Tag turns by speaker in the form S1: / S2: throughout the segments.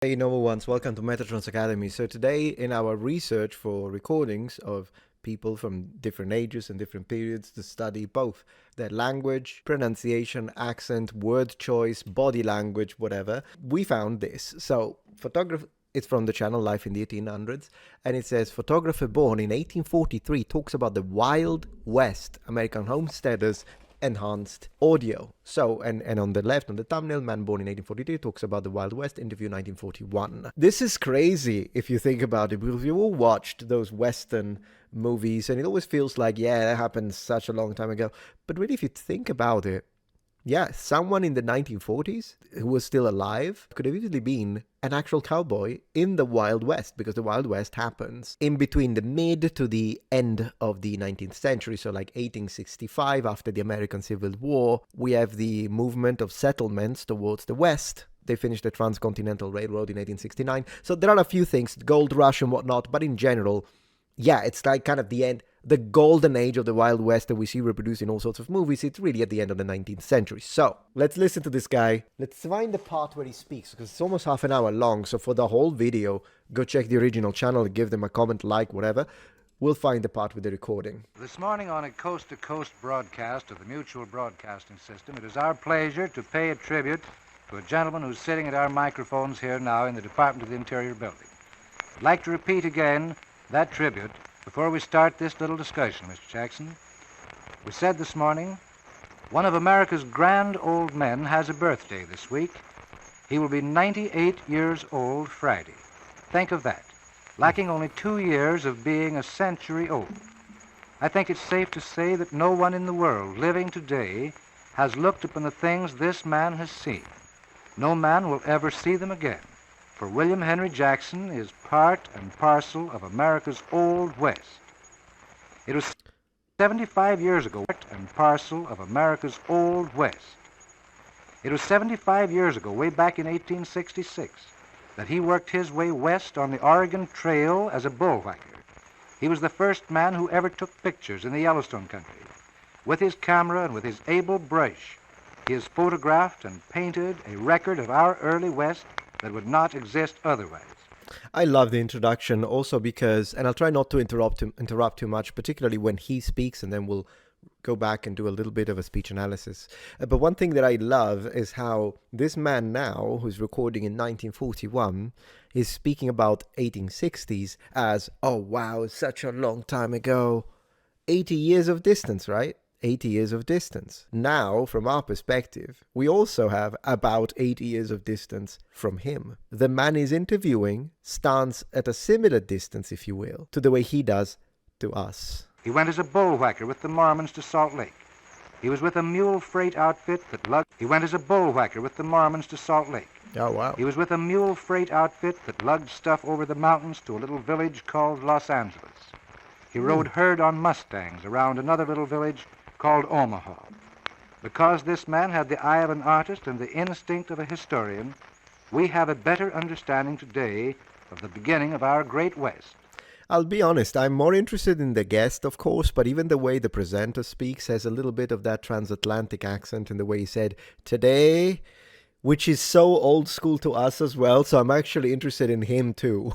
S1: Hey, number ones, welcome to Metatrons Academy. So today in our research for recordings of people from different ages and different periods to study both their language, pronunciation, accent, word choice, body language, whatever, we found this. So photographer, it's from the channel Life in the 1800s, and it says photographer born in 1843 talks about the Wild West, American homesteaders enhanced audio. So, and on the left, on the thumbnail, man born in 1842 talks about the Wild West, interview 1941. This is crazy if you think about it, because we all watched those Western movies, and it always feels like, yeah, that happened such a long time ago. But really, if you think about it, yeah, someone in the 1940s who was still alive could have easily been an actual cowboy in the Wild West, because the Wild West happens in between the mid to the end of the 19th century. So like 1865, after the American Civil War, we have the movement of settlements towards the West. They finished the Transcontinental Railroad in 1869. So there are a few things, gold rush and whatnot, but in general, yeah, it's like kind of the end, the golden age of the Wild West that we see reproduced in all sorts of movies. It's really at the end of the 19th century. So let's listen to this guy. Let's find the part where he speaks, because it's almost half an hour long. So for the whole video, go check the original channel, give them a comment, like, whatever. We'll find the part with the recording.
S2: This morning on a coast-to-coast broadcast of the Mutual Broadcasting System, it is our pleasure to pay a tribute to a gentleman who's sitting at our microphones here now in the Department of the Interior building. I'd like to repeat again that tribute before we start this little discussion, Mr. Jackson. We said this morning, one of America's grand old men has a birthday this week. He will be 98 years old Friday. Think of that, lacking only 2 years of being a century old. I think it's safe to say that no one in the world living today has looked upon the things this man has seen. No man will ever see them again. For William Henry Jackson is part and parcel of America's Old West. It was 75 years ago, part and parcel of America's Old West. It was 75 years ago, way back in 1866, that he worked his way west on the Oregon Trail as a bullwhacker. He was the first man who ever took pictures in the Yellowstone country. With his camera and with his able brush, he has photographed and painted a record of our early West that would not exist otherwise.
S1: I love the introduction also because, and I'll try not to interrupt too much, particularly when he speaks, and then we'll go back and do a little bit of a speech analysis. But one thing that I love is how this man now, who's recording in 1941, is speaking about 1860s as, oh wow, such a long time ago. 80 years of distance, right? 80 years of distance. Now, from our perspective, we also have about 80 years of distance from him. The man he's interviewing stands at a similar distance, if you will, to the way he does to us.
S2: He went as a bullwhacker with the Mormons to Salt Lake. He was with a mule freight outfit that lugged... He went as a bullwhacker with the Mormons to Salt Lake.
S1: Oh, wow.
S2: He was with a mule freight outfit that lugged stuff over the mountains to a little village called Los Angeles. He rode herd on Mustangs around another little village called Omaha. Because this man had the eye of an artist and the instinct of a historian, we have a better understanding today of the beginning of our great West.
S1: I'll be honest, I'm more interested in the guest, of course, but even the way the presenter speaks has a little bit of that transatlantic accent in the way he said, today, which is so old school to us as well, so I'm actually interested in him too.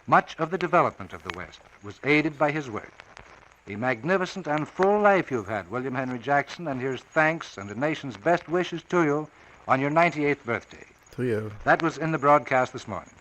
S2: Much of the development of the West was aided by his work. A magnificent and full life you've had, William Henry Jackson, and here's thanks and the nation's best wishes to you on your 98th birthday.
S1: To you.
S2: That was in the broadcast this morning.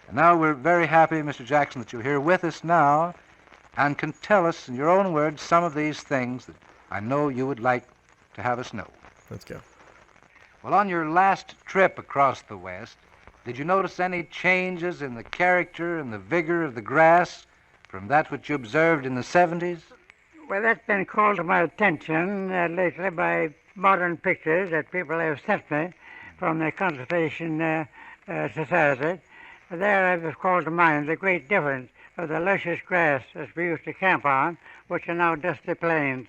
S2: And now we're very happy, Mr. Jackson, that you're here with us now and can tell us in your own words some of these things that I know you would like to have us know.
S1: Let's go.
S2: Well, on your last trip across the West, did you notice any changes in the character and the vigor of the grass from that which you observed in the 70s?
S3: Well, that's been called to my attention lately by modern pictures that people have sent me from the Conservation Society. There I was called to mind the great difference of the luscious grass that we used to camp on, which are now dusty plains,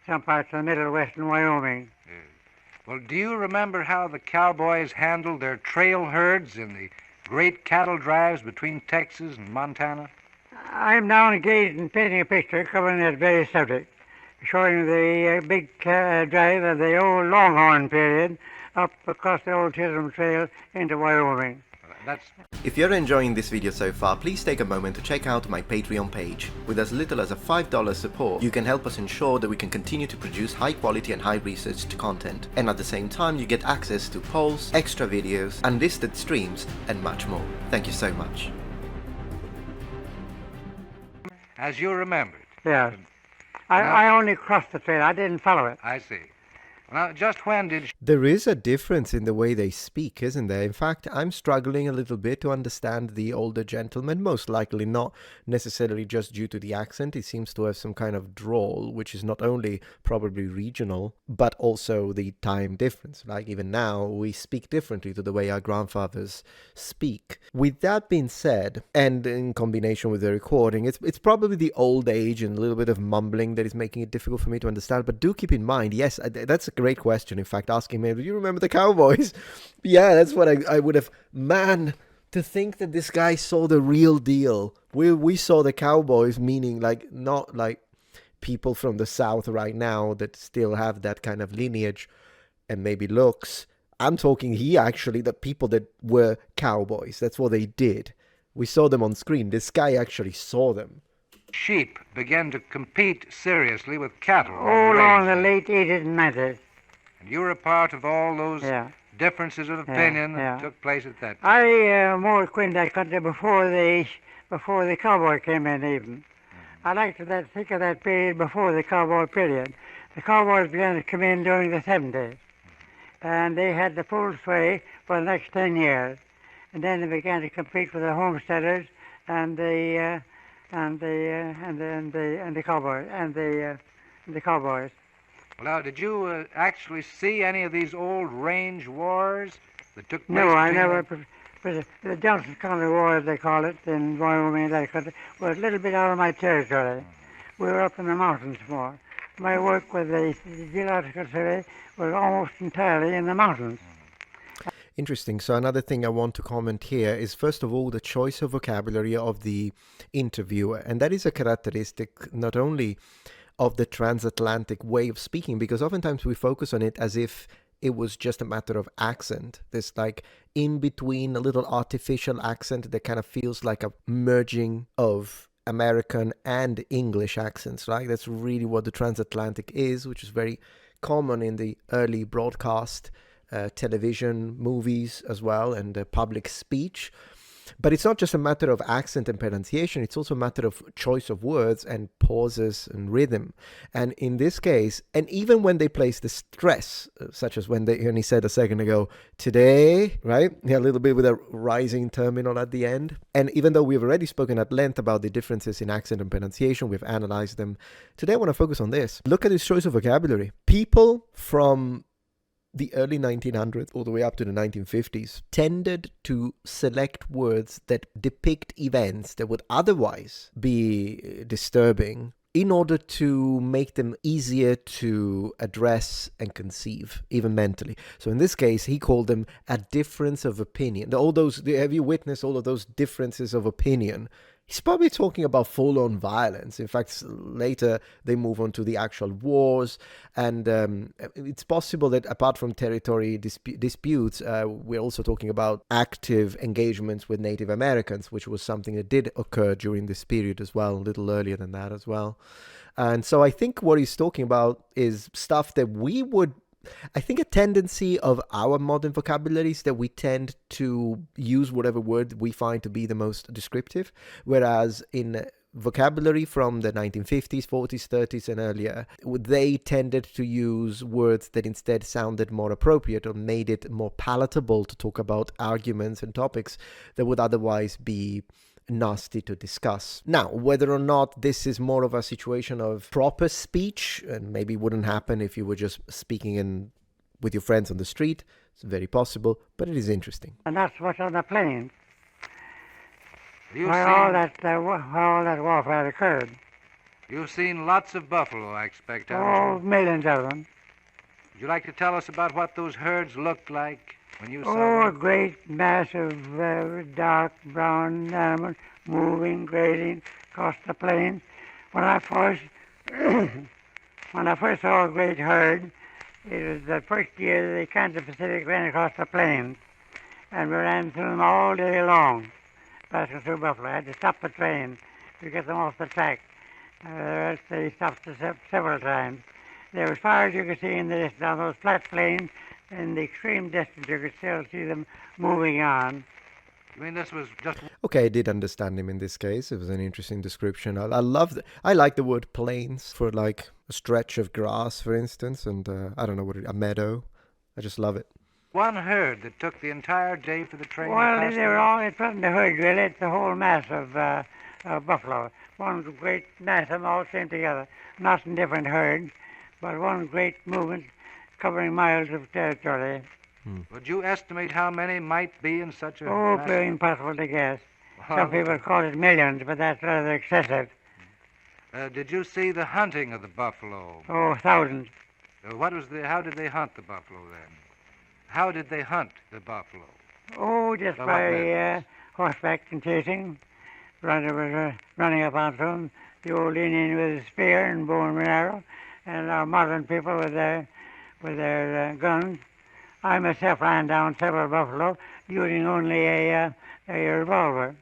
S3: some parts of the middle western Wyoming.
S2: Well, do you remember how the cowboys handled their trail herds in the great cattle drives between Texas and Montana?
S3: I am now engaged in painting a picture covering that very subject, showing the big drive of the old Longhorn period up across the old Chisholm Trail into Wyoming.
S2: That's
S1: If you're enjoying this video so far, please take a moment to check out my Patreon page. With as little as a $5 support, you can help us ensure that we can continue to produce high quality and high researched content. And at the same time, you get access to polls, extra videos, unlisted streams, and much more. Thank you so much.
S2: as you remembered.
S3: Yes.
S2: Now-
S3: I only crossed the trail. I didn't follow it.
S2: I see. Now, just when did
S1: There is a difference in the way they speak, isn't there? In fact, I'm struggling a little bit to understand the older gentleman, most likely not necessarily just due to the accent. He seems to have some kind of drawl, which is not only probably regional, but also the time difference. Like even now, we speak differently to the way our grandfathers speak. With that being said, and in combination with the recording, it's probably the old age and a little bit of mumbling that is making it difficult for me to understand. But do keep in mind, yes, that's a great question. In fact, asking me, do you remember the Cowboys? Yeah, that's what I would have. Man, to think that this guy saw the real deal. We saw the Cowboys, meaning like not like people from the South right now that still have that kind of lineage and maybe looks. I'm talking the people that were cowboys. That's what they did. We saw them on screen. This guy actually saw them.
S2: sheep began to compete seriously with cattle? on
S3: All
S2: the
S3: along
S2: range?
S3: the late 80s and 90s.
S2: And you were a part of all those
S3: Yeah.
S2: differences of opinion
S3: yeah.
S2: that took place at that time.
S3: I moved in that country before the cowboy came in even. I like to think of that period before the cowboy period. The cowboys began to come in during the 70s. And they had the full sway for the next 10 years. And then they began to compete with the homesteaders and the cowboys.
S2: Well, now, did you actually see any of these old range wars that took place?
S3: No, I
S2: between
S3: never. The Johnson County War, as they call it, in Wyoming, that country, was a little bit out of my territory. We were up in the mountains more. My work with the geological survey was almost entirely in the mountains.
S1: Interesting. So another thing I want to comment here is, first of all, the choice of vocabulary of the interviewer. And that is a characteristic not only of the transatlantic way of speaking, because oftentimes we focus on it as if it was just a matter of accent. There's like in between a little artificial accent that kind of feels like a merging of American and English accents, right? That's really what the transatlantic is, which is very common in the early broadcast television, movies as well, and public speech. But it's not just a matter of accent and pronunciation, it's also a matter of choice of words and pauses and rhythm. And in this case, and even when they place the stress, such as when he said a second ago, today, right? Yeah, a little bit with a rising terminal at the end. And even though we've already spoken at length about the differences in accent and pronunciation, we've analyzed them. Today I want to focus on this. Look at his choice of vocabulary. People from the early 1900s all the way up to the 1950s tended to select words that depict events that would otherwise be disturbing in order to make them easier to address and conceive, even mentally. So in this case, he called them a difference of opinion. Have you witnessed all of those differences of opinion? He's probably talking about full-on violence. In fact, later they move on to the actual wars. And it's possible that apart from territory disputes, we're also talking about active engagements with Native Americans, which was something that did occur during this period as well, a little earlier than that as well. And so I think what he's talking about is stuff that I think a tendency of our modern vocabularies that we tend to use whatever word we find to be the most descriptive, whereas in vocabulary from the 1950s, 40s, 30s and earlier, they tended to use words that instead sounded more appropriate or made it more palatable to talk about arguments and topics that would otherwise be nasty to discuss. Now, whether or not this is more of a situation of proper speech, and maybe wouldn't happen if you were just speaking with your friends on the street, it's very possible, but it is interesting.
S3: And that's what's on the plains,
S2: You've
S3: where all that warfare occurred.
S2: You've seen lots of buffalo, I expect, haven't
S3: Oh,
S2: you?
S3: millions of them.
S2: Would you like to tell us about what those herds looked like when you saw
S3: Oh, a
S2: them?
S3: great mass of dark brown animals moving, grazing across the plains. When I first saw a great herd, It was the first year the Kansas Pacific ran across the plains, and we ran through them all day long, passing through buffalo. I had to stop the train to get them off the track. They stopped us several times. They were as far as you could see in the distance on those flat plains. In the extreme distance, you could still see them moving on.
S2: You mean this was just...
S1: Okay, I did understand him in this case. It was an interesting description. I like the word plains for like a stretch of grass, for instance, and I don't know a meadow. I just love it.
S2: one herd that took the entire day for the train?
S3: Well, they were all, it wasn't a herd really, it's a whole mass of buffalo. One great mass of them all came together, not in different herds, but one great movement covering miles of territory.
S2: Would you estimate how many might be in such a...
S3: Oh,
S2: mass?
S3: very impossible to guess.
S2: Well,
S3: Some people call it millions, but that's rather excessive.
S2: did you see the hunting of the buffalo?
S3: Oh, thousands.
S2: How did they hunt the buffalo then? How did they hunt the buffalo?
S3: Oh, just
S2: Well,
S3: by horseback and chasing. Running up onto them. The old Indian with a spear and bow and arrow, and our modern people with their guns. I myself ran down several buffalo using only a revolver.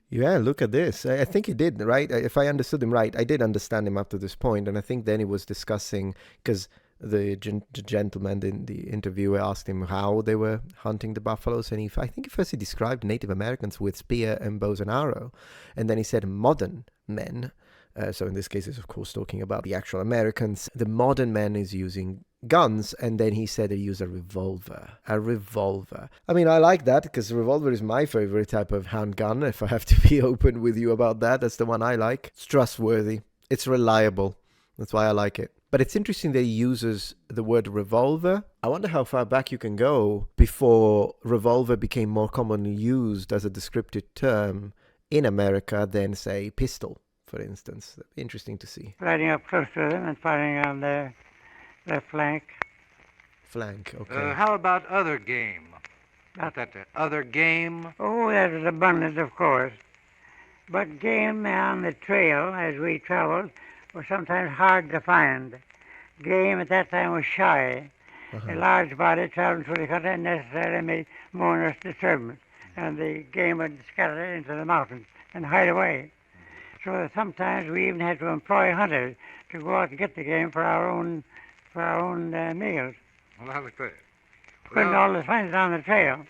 S1: Yeah, look at this. I think he did, right? If I understood him right, I did understand him up to this point, and I think then he was discussing, because the gentleman in the interviewer asked him how they were hunting the buffaloes, and I think first he described Native Americans with spear and bows and arrow, and then he said modern men. So in this case, he's of course talking about the actual Americans. The modern man is using guns, and then he said they use a revolver. A revolver. I mean, I like that, because a revolver is my favorite type of handgun, if I have to be open with you about that. That's the one I like. It's trustworthy. It's reliable. That's why I like it. But it's interesting that he uses the word revolver. I wonder how far back you can go before revolver became more commonly used as a descriptive term in America than, say, pistol, for instance. Interesting to see.
S3: Riding up close to them and firing on their flank.
S1: Flank, okay.
S2: How about other game?
S3: Not-
S2: Other game?
S3: Oh, that was abundant, of course. But game on the trail, as we traveled, was sometimes hard to find. Game at that time was shy. A large body traveling through the country necessarily made more or less disturbance, and the game would scatter into the mountains and hide away. So that sometimes we even had to employ hunters to go out to get the game for our own meals.
S2: Well, how was that?
S3: Couldn't always find it on the trail.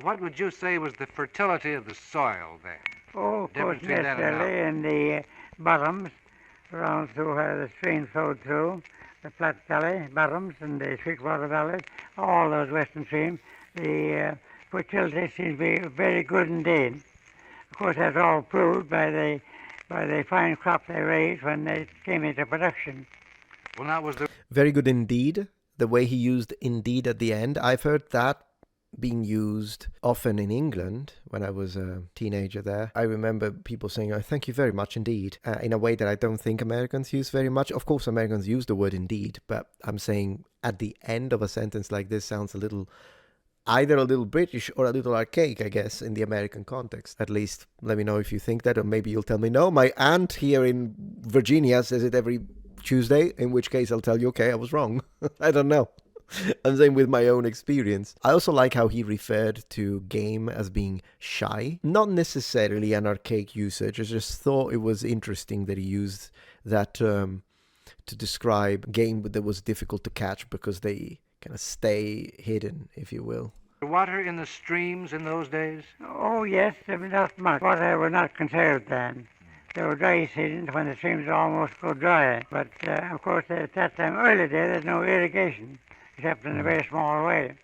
S2: What would you say was the fertility of the soil then?
S3: Oh, of course,
S2: Difference between that and
S3: necessarily in the bottoms, around through where the stream flowed through, the flat valley bottoms and the Sweetwater valleys, all those western streams, the fertility seems to be very good indeed. Of course, that's all proved by the fine crop they raised when they came into production.
S2: Well, now was the...
S1: Very good indeed. The way he used indeed at the end. I've heard that being used often in England when I was a teenager there. I remember people saying, oh, thank you very much indeed, in a way that I don't think Americans use very much. Of course, Americans use the word indeed, but I'm saying at the end of a sentence like this sounds either a little British or a little archaic, I guess, in the American context. At least let me know if you think that, or maybe you'll tell me, no, my aunt here in Virginia says it every Tuesday, in which case I'll tell you, okay, I was wrong. I don't know. I'm saying with my own experience. I also like how he referred to game as being shy. Not necessarily an archaic usage. I just thought it was interesting that he used that term to describe game that was difficult to catch because they kind of stay hidden, if you will.
S2: water in the streams in those days?
S3: Oh, yes, there was not much. Water was not conserved then. There were dry seasons when the streams almost go dry. But, of course, at that time, early day, there's no irrigation, except in a very small way,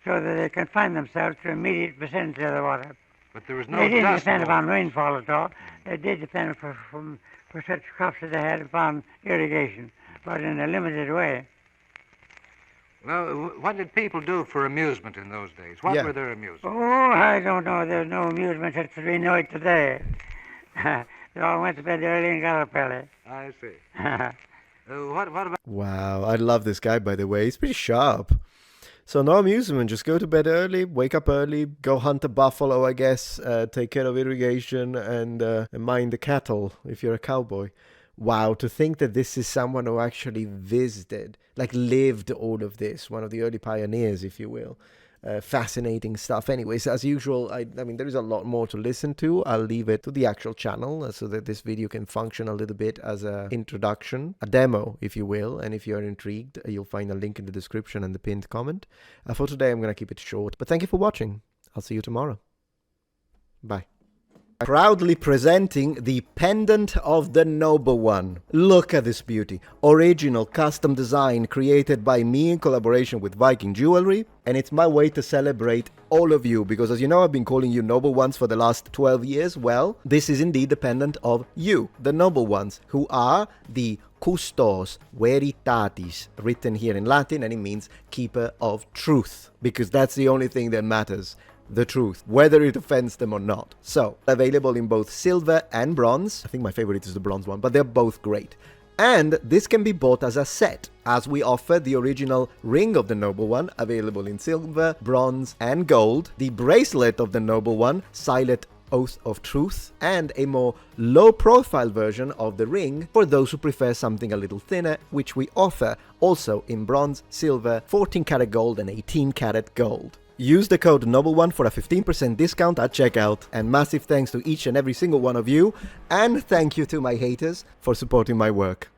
S3: so that they confined themselves to immediate vicinity of the water.
S2: But there was no
S3: They didn't
S2: dust
S3: depend
S2: bowl.
S3: upon rainfall at all. They did depend for such crops as they had upon irrigation, but in a limited way.
S2: Well, what did people do for amusement in those days? What
S1: Yeah.
S2: were their amusements?
S3: Oh, I don't know. There's no amusement such as we know it today. They all went to bed early and got up early.
S2: I see. What about...
S1: Wow, I love this guy, by the way. He's pretty sharp. So no amusement, just go to bed early, wake up early, go hunt a buffalo, I guess, take care of irrigation, and mind the cattle if you're a cowboy. wow, to think that this is someone who actually visited, like lived all of this, one of the early pioneers, if you will. Fascinating stuff. Anyways, as usual, I mean, there is a lot more to listen to. I'll leave it to the actual channel so that this video can function a little bit as an introduction, a demo, if you will. And if you're intrigued, you'll find a link in the description and the pinned comment. For today, I'm going to keep it short. But thank you for watching. I'll see you tomorrow. Bye. Proudly presenting the pendant of the noble one. Look at this beauty. Original custom design created by me in collaboration with Viking Jewelry. And it's my way to celebrate all of you, because as you know, I've been calling you noble ones for the last 12 years. Well, this is indeed the pendant of you, the noble ones, who are the custos veritatis, written here in Latin, and it means keeper of truth, because that's the only thing that matters. The truth, whether it offends them or not. So, available in both silver and bronze. I think my favorite is the bronze one, but they're both great. And this can be bought as a set, as we offer the original ring of the noble one, available in silver, bronze, and gold, the bracelet of the noble one, silent oath of truth, and a more low-profile version of the ring for those who prefer something a little thinner, which we offer also in bronze, silver, 14-karat gold, and 18-karat gold. Use the code NOBLE1 for a 15% discount at checkout, and massive thanks to each and every single one of you, and thank you to my haters for supporting my work.